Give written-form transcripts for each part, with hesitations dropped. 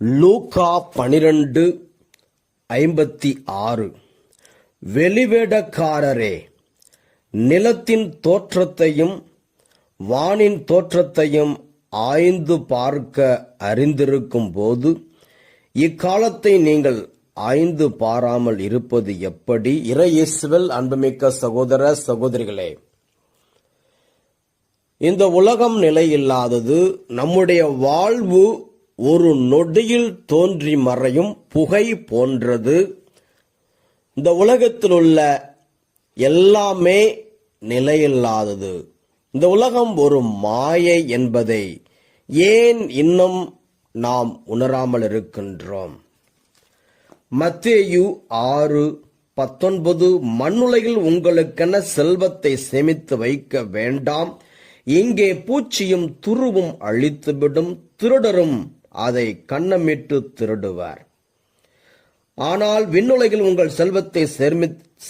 லூக்கா 12:56. வெளிவேடக்காரரே, நிலத்தின் தோற்றத்தையும் வானின் தோற்றத்தையும் ஆய்ந்து பார்க்க அறிந்திருக்கும் போது இக்காலத்தை நீங்கள் ஆய்ந்து பாராமல் இருப்பது எப்படி? இறையேசுவில் அன்புமிக்க சகோதர சகோதரிகளே, இந்த உலகம் நிலையில்லாதது. நம்முடைய வாழ்வு ஒரு நொடியில் தோன்றி மறையும் புகை போன்றது. இந்த உலகத்தில் உள்ள எல்லாமே நிலையில்லாதது. இந்த உலகம் ஒரு மாயை என்பதை ஏன் இன்னும் நாம் உணராமல் இருக்கின்றோம்? மத்தேயு 6:19, மண்ணுலகில் உங்களுக்கென செல்வத்தை சேமித்து வைக்க வேண்டாம், இங்கே பூச்சியும் துருவும் அழித்துவிடும், திருடரும் அதை கன்னமிட்டு திருடுவார். ஆனால் விண்ணுலகில் உங்கள் செல்வத்தை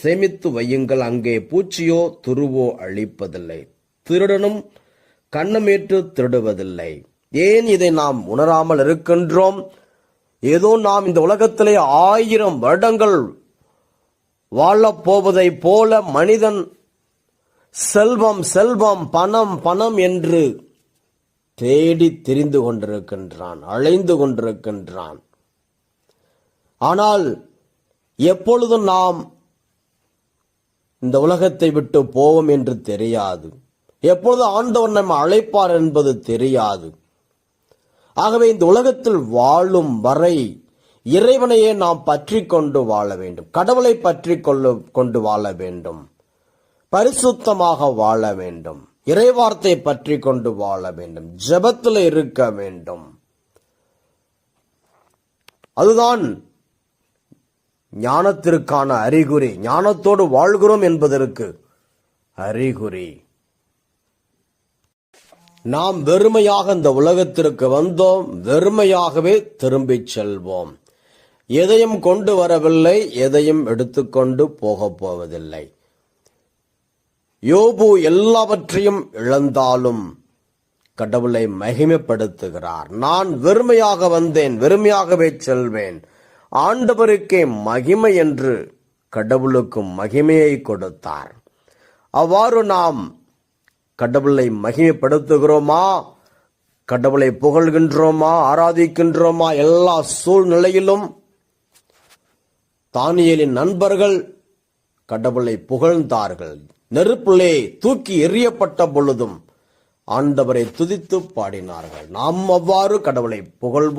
சேமித்து வையுங்கள், அங்கே பூச்சியோ துருவோ அழிப்பதில்லை, திருடனும் கன்னமிட்டு திருடுவதில்லை. ஏன் இதை நாம் உணராமல் இருக்கின்றோம்? ஏதோ நாம் இந்த உலகத்திலே 1000 வருடங்கள் வாழப்போவதை போல மனிதன் செல்வம் செல்வம் பணம் பணம் என்று தேடி திரிந்து கொண்டிருக்கின்றான், அலைந்து கொண்டிருக்கின்றான். ஆனால் எப்பொழுது நாம் இந்த உலகத்தை விட்டு போவோம் என்று தெரியாது. எப்பொழுது ஆண்டவர் நம்மை அழைப்பார் என்பது தெரியாது. ஆகவே இந்த உலகத்தில் வாழும் வரை இறைவனையே நாம் பற்றி கொண்டு வாழ வேண்டும், கடவுளை பற்றி கொண்டு வாழ வேண்டும், பரிசுத்தமாக வாழ வேண்டும், இறைவார்த்தை பற்றி கொண்டு வாழ வேண்டும், ஜெபத்தில் இருக்க வேண்டும். அதுதான் ஞானத்திற்கான அறிகுறி, ஞானத்தோடு வாழ்கிறோம் என்பதற்கு அறிகுறி. நாம் வெறுமையாக இந்த உலகத்திற்கு வந்தோம், வெறுமையாகவே திரும்பிச் செல்வோம். எதையும் கொண்டு வரவில்லை, எதையும் எடுத்துக்கொண்டு போகப் போவதில்லை. யோபு எல்லாவற்றையும் இழந்தாலும் கடவுளை மகிமைப்படுத்துகிறார். நான் வெறுமையாக வந்தேன், வெறுமையாகவே செல்வேன், ஆண்டவருக்கே மகிமை என்று கடவுளுக்கு மகிமையை கொடுத்தார். அவ்வாறு நாம் கடவுளை மகிமைப்படுத்துகிறோமா? கடவுளை புகழ்கின்றோமா? ஆராதிக்கின்றோமா? எல்லா சூழ்நிலையிலும் தானியேலின் நண்பர்கள் கடவுளை புகழ்ந்தார்கள். நெருப்பிலே தூக்கி எறியப்பட்ட பொழுதும் ஆண்டவரை துதித்து பாடினார்கள். நாம் அவ்வாறு கடவுளை புகழ்வோம்.